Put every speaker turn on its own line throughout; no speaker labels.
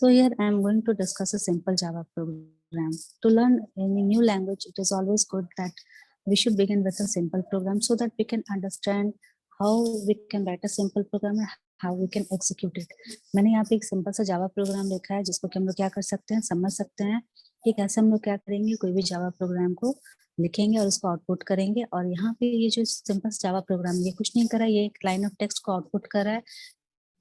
So here I am going to discuss a simple Java program. To learn any new language, it is always good that we should begin with a simple program so that we can understand how we can write a simple program and how we can execute it. मैंने यहाँ पे एक simple सा Java program लिखा है जिसको कि हम लोग क्या कर सकते हैं, समझ सकते हैं कि कैसे हम लोग क्या करेंगे, कोई भी जावा प्रोग्राम को लिखेंगे और उसको आउटपुट करेंगे। और यहाँ पे ये जो सिंपल जावा प्रोग्राम ये कुछ नहीं करा, ये एक लाइन ऑफ टेक्स्ट को आउटपुट कर रहा है।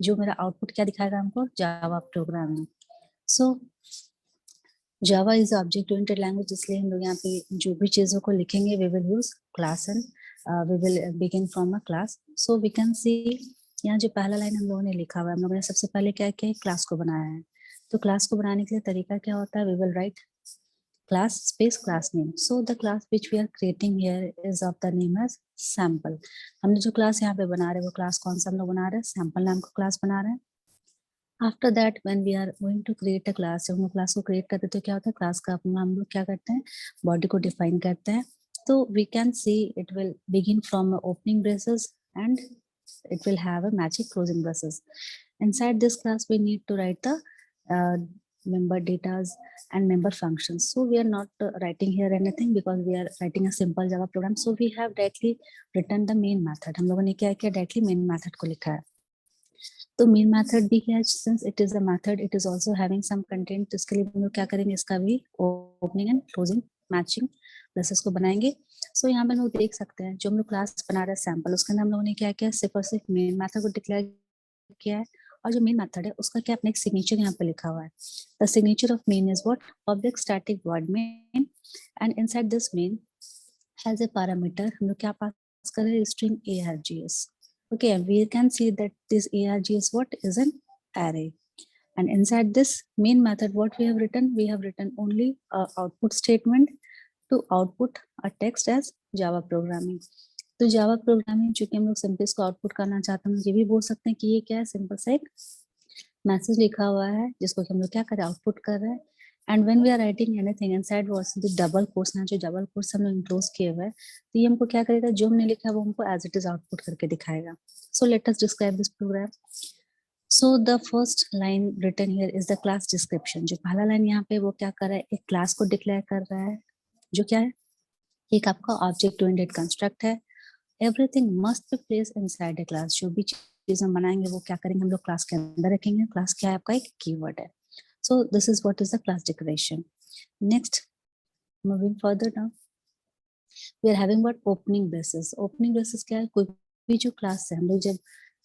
जो मेरा आउटपुट क्या दिखाएगा हमको, जावा प्रोग्राम है। So Java is object oriented language, इसलिए हम लोग यहाँ पे जो भी चीजों को लिखेंगे we will use class and we will begin from a class. So we can see यहाँ जो पहला लाइन हम लोगों ने लिखा हुआ है, हम लोगों ने सबसे पहले क्या किया, क्लास को बनाया है। तो क्लास को बनाने के लिए तरीका क्या होता है, we will write class space class name. So the class which we are creating here is of the name as sample. हमने जो क्लास यहाँ पे बना रहे हैं वो क्लास कौन सा हम लोग बना रहे हैं, सैम्पल नाम का क्लास बना रहे हैं। After that when we are going to create a class, जब हम क्लास को क्रिएट करते हैं तो क्या होता है, क्लास का अपना हम लोग क्या करते हैं, बॉडी को डिफाइन करते हैं। तो we can see it will begin from opening braces and it will have a matching closing braces. Inside this class we need to write the member datas and member functions. So we are not writing here anything because we are writing a simple Java program. So we have directly written the main method. हम लोगों ने क्या किया, directly main method को लिखा है। तो main method भी क्या है, since it is a method it is also having some content, तो इसके लिए हम लोग क्या करेंगे, इसका भी opening and closing matching braces को बनाएंगे। सो यहाँ पे हम लोग देख सकते हैं जो हम लोग क्लास बना रहे हैं सैंपल, उसके अंदर हम लोगों ने क्या किया, सिर्फ और सिर्फ मेन मेथड को डिक्लेयर किया है। और जो मेन मेथड है उसका क्या, अपने एक सिग्नेचर यहाँ पे लिखा हुआ है। The signature of main is what, public static void main, and inside this main has a parameter, हम लोग क्या पास कर रहे हैं, string args. Okay, we can see that this arg is what, is an array, and inside this main method what we have written only a output statement to output a text as java programming. तो Java programming चूंकि हम लोग simple इसको output करना चाहते हैं, ये भी बोल सकते हैं कि ये क्या है, सिंपल सा एक मैसेज लिखा हुआ है जिसको हम लोग क्या कर रहे हैं, आउटपुट कर रहे हैं। And when we are writing anything inside what's the double quotes ना, जो डबल कोट्स हम लोग इंक्लोज किए हुए हैं, तो ये हमको क्या करेगा, जो हमने लिखा है वो हमको एज इट इज आउटपुट करके दिखाएगा। So let us describe this program. So the first line written here is the class description. जो पहला लाइन यहाँ पे वो क्या कर रहा है, एक क्लास को डिक्लेयर कर रहा है, जो क्या है, एक आपका ऑब्जेक्ट ओरिएंटेड कंस्ट्रक्ट है। Everything must be placed inside a class, जो भी चीज हम बनाएंगे वो क्या करेंगे, हम लोग क्लास के अंदर रखेंगे। क्लास क्या है, आपका एक कीवर्ड है। So this is what is the class declaration. Next, moving further now, we are having what, opening braces. Opening braces क्या है, कोई भी जो क्लास है, हम लोग जब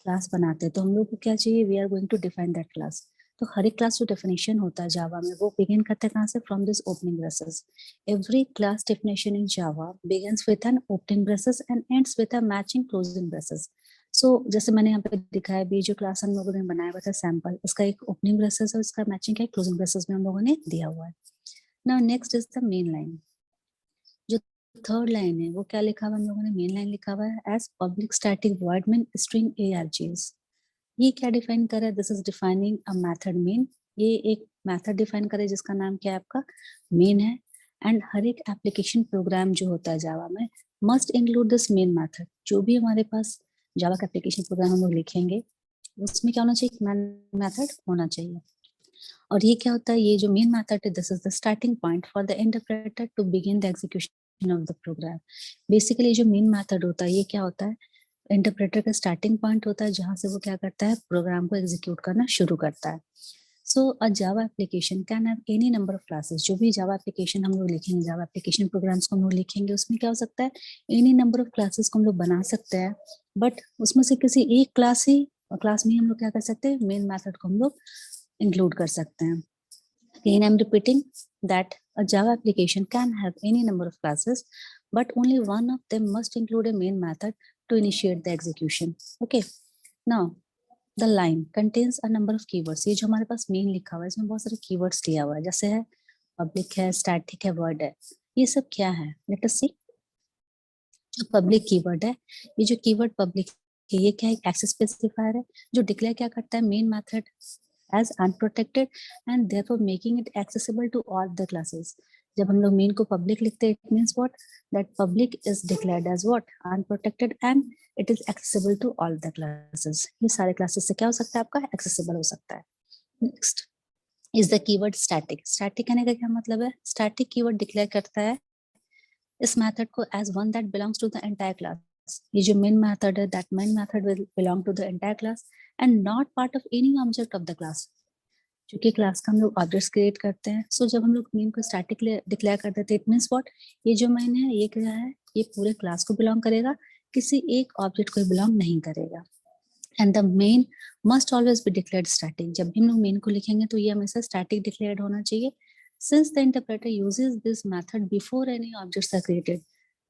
क्लास बनाते हैं तो हम लोग को क्या चाहिए, we are going to define that class. तो हर एक क्लास जो डेफिनेशन होता है जावा में वो बिगिन करते हैं कहाँ से, from this opening braces. Every class definition in Java begins with an opening braces and ends with a matching closing braces. So जैसे मैंने यहाँ पे दिखाया भी, जो क्लास हम लोगों ने बनाया हुआ था सैंपल, इसका एक ओपनिंग ब्रेसेस है, इसका मैचिंग है क्लोजिंग ब्रेसेस में हम लोगों ने दिया हुआ है। Now next is the main line. जो थर्ड लाइन है वो क्या लिखा हुआ, हम लोगों ने मेन लाइन लिखा हुआ है as public static void main string args। ये क्या डिफाइन कर रहा है, this is defining a method main. ये एक मेथड डिफाइन कर रहा है जिसका नाम क्या है, आपका मेन है। एंड हर एक एप्लीकेशन प्रोग्राम जो होता है जावा में must include this main method. जो भी हमारे पास जावा का एप्लीकेशन प्रोग्राम हम लोग लिखेंगे उसमें क्या होना चाहिए, मेन मेथड होना चाहिए। और ये क्या होता है, ये जो मेन मेथड है, this is the starting point for the interpreter to begin the execution of the program. Basically जो मेन मेथड होता है ये क्या होता है, इंटरप्रेटर का स्टार्टिंग पॉइंट होता है जहां से वो क्या करता है, प्रोग्राम को एग्जीक्यूट करना शुरू करता है। So a Java application can have any number of classes. जो भी जावा एप्लीकेशन हम लोग लिखेंगे, जावा एप्लीकेशन प्रोग्राम्स को हम लोग लिखेंगे, उसमें क्या हो सकता है, एनी नंबर ऑफ क्लासेस को हम लोग बना सकते हैं। बट उसमें से किसी एक क्लास में हम लोग क्या कर सकते हैं, मेन मेथड को हम लोग इंक्लूड कर सकते हैं। Again, I'm repeating that a Java application can have any number of classes, but only one of them must include a main method to initiate the execution. Okay. Now, the line contains a number of keywords. ये जो हमारे पास main लिखा हुआ है इसमें बहुत सारे keywords दिया हुआ है, जैसे है public है, static है, word है। ये सब क्या है, let us see. जो public keyword है, ये जो keyword public है ये क्या है, access specifier है जो declare क्या करता है, main method as unprotected and therefore making it accessible to all the classes. जब हम लोग मेन को पब्लिक लिखते हैं, it means what, that public is declared as what, unprotected and it is accessible to all the classes. ये सारे classes से क्या हो सकता है, आपका accessible हो सकता है। Next, is the keyword static. Static कहने का क्या मतलब है? स्टैटिक कीवर्ड डिक्लेयर करता है इस मेथड को as one that belongs to the entire class. ये जो मेन मेथड है, that main method will belong to the entire class and not part of any object of the class. क्योंकि class का हम लोग ऑब्जेक्ट्स क्रिएट करते हैं, सो जब हम लोग मेन को स्टैटिक डिक्लेयर कर देते हैं, इट मींस व्हाट, ये जो मेन है ये क्या है, ये पूरे क्लास को बिलोंग करेगा, किसी एक ऑब्जेक्ट को बिलोंग नहीं करेगा। And the main must always be declared static. जब भी हम लोग मेन को लिखेंगे तो ये हमेशा स्टैटिक डिक्लेयर्ड होना चाहिए, since the interpreter uses this method before any objects are created,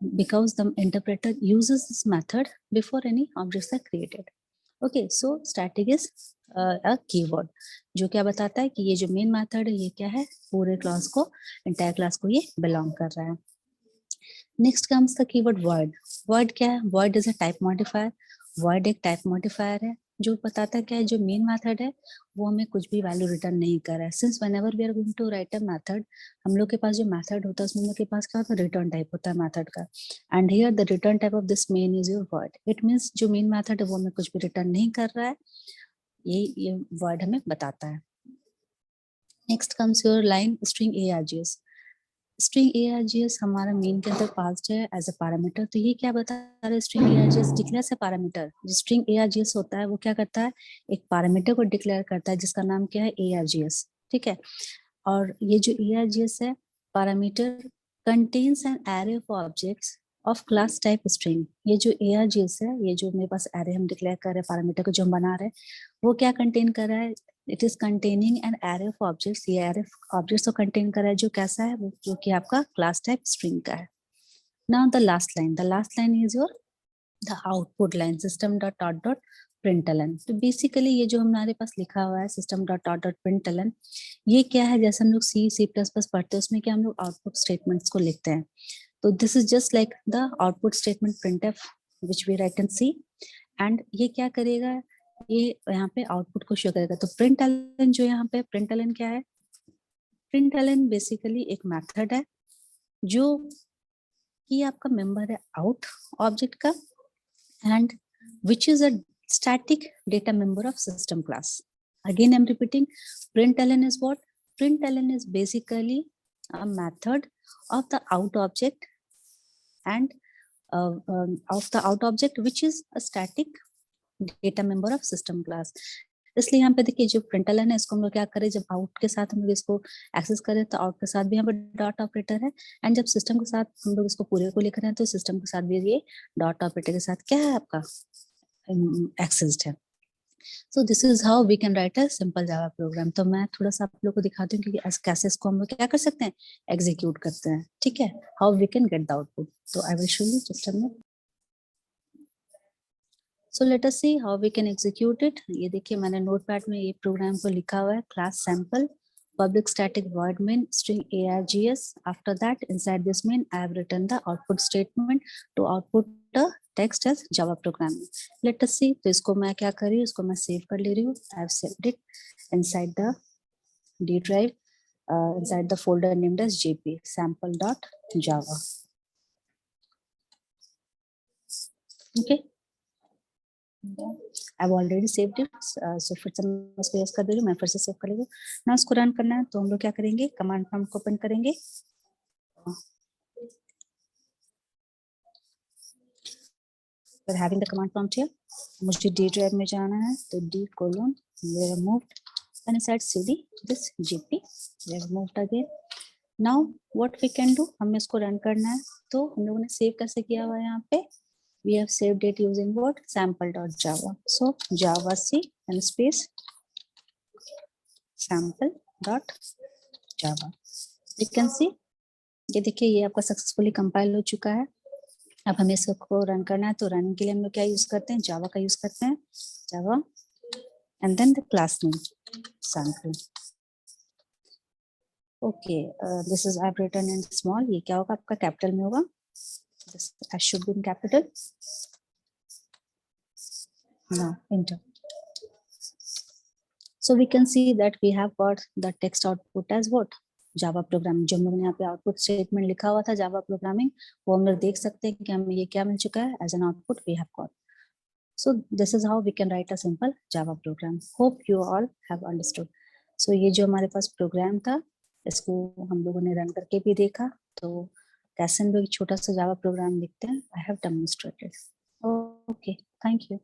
because the interpreter uses this method before any objects are created. Okay, so static is a keyword जो क्या बताता है कि ये जो मेन मेथड है ये क्या है, पूरे क्लास को, एंटायर क्लास को ये बिलोंग कर रहा है। Next comes the keyword void। void क्या है? void is a type modifier. void एक टाइप मॉडिफायर है जो बताता है क्या है, जो मेन मेथड है वो हमें कुछ भी वैल्यू रिटर्न नहीं कर रहा है। Since whenever we are going to write a method, हम लोग के पास जो मेथड होता है उसमें हम लोग के पास क्या होता है, रिटर्न टाइप होता है मेथड का। And here the return type of this main is your void। It means जो मेन मेथड है वो हमें कुछ भी रिटर्न नहीं कर रहा है, ये void हमें बताता है। Next comes your line string args। String args हमारा मेन के अंदर पास्ड है एज अ पैरामीटर। तो ये क्या बता रहा है, स्ट्रिंग args डिक्लेयर्स अ पैरामीटर। जो स्ट्रिंग args होता है वो क्या करता है, एक पैरामीटर को डिक्लेयर करता है जिसका नाम क्या है, args। ठीक है, और ये जो args है parameter contains an array of objects of class type string. ये जो args है, ये जो मेरे पास एरे हम डिक्लेयर कर रहे हैं, पैरामीटर को जो हम बना रहे हैं, वो क्या कंटेन कर रहा है, it is containing an array of objects. ये एरे ऑब्जेक्ट्स को कंटेन कर रहा है जो कैसा है, वो जो कि आपका क्लास टाइप स्ट्रिंग का है। Now the last line, the last line is your the output line, system dot out dot println. तो बेसिकली ये जो हमारे पास लिखा हुआ है system dot out dot println, ये क्या है, जैसे हम लोग सी प्लस प्लस पढ़ते हैं उसमें क्या हम लोग आउटपुट स्टेटमेंट्स को लिखते हैं। तो this is just like the output statement printf which we write in C। And ये क्या करेगा, ये यहाँ पे आउटपुट को शो करेगा। तो प्रिंटलन जो यहाँ पे, प्रिंटलन क्या है, प्रिंटलन बेसिकली एक मेथड है जो कि आपका मेंबर है आउट ऑब्जेक्ट का, and which is a static data member of system class. Again I am repeating, println is what, println is basically a method of the out object and of the out object which is a static data member of system class। इसलिए यहाँ पे देखिए जो println है इसको हम लोग क्या करें, जब आउट के साथ हम लोग इसको एक्सेस करें तो आउट के साथ भी यहाँ पे डॉट ऑपरेटर है, एंड जब सिस्टम के साथ हम लोग इसको पूरे को लिख रहे हैं तो सिस्टम के साथ भी ये डॉट ऑपरेटर के साथ क्या है आपका एक्सेस्ड है। So this is how we can write a simple Java program. तो मैं थोड़ा सा आप लोग को दिखाती हूँ कि कैसे इसको हम लोग क्या कर सकते हैं, एग्जीक्यूट करते हैं। ठीक है, how we can get the output. तो I will show you just a minute. So let us see how we can execute it. ये देखिए मैंने नोटपैड में ये प्रोग्राम को लिखा हुआ है, class sample public static void main string args। after that inside this main I have written the output statement to output the text as java programming। let us see। तो इसको मैं क्या कर रही हूँ, इसको मैं सेव कर ले रही हूँ। I have saved it inside the D drive, inside the folder named as jp sample.java। okay, I've already saved it। so फिर से मैं इसको यस कर दे रही हूँ, मैं फिर से सेव कर ले रही हूँ ना। इसको रन करना है तो हम लोग क्या करेंगे, कमांड प्रॉम्प्ट को ओपन करेंगे। We're having the command prompt here। मुझे D drive में जाना है तो D colon where moved and inside CD this GP where moved again। Now what we can do, हमें इसको रन करना है तो हम लोगों ने सेव कैसे किया हुआ है यहाँ पे, we have saved it using what, sample.java। so java c and space sample.java। you can see ये देखिए ये आपका सक्सेसफुली कंपाइल हो चुका है। अब हमें इसको रन करना है तो रन के लिए हम लोग क्या यूज करते हैं, जावा का यूज करते हैं, Java and then the class name sample. Okay, this is I have written in small. ये क्या होगा आपका, कैपिटल में होगा, this I should be in capital. Now enter. So we can see that we have got the text output as what, Java programming. जो हम लोगों ने यहाँ पे आउटपुट स्टेटमेंट लिखा हुआ था जावा प्रोग्रामिंग, वो हम लोग देख सकते हैं कि हमें ये क्या मिल चुका है, as an output we have got. So this is how we can write a simple Java program। Hope you all have understood। सो ये जो हमारे पास प्रोग्राम था, इसको हम लोगों ने रन करके भी देखा, तो कैसे हम लोग एक छोटा सा जावा प्रोग्राम लिखते हैं, I have demonstrated. Okay, thank you.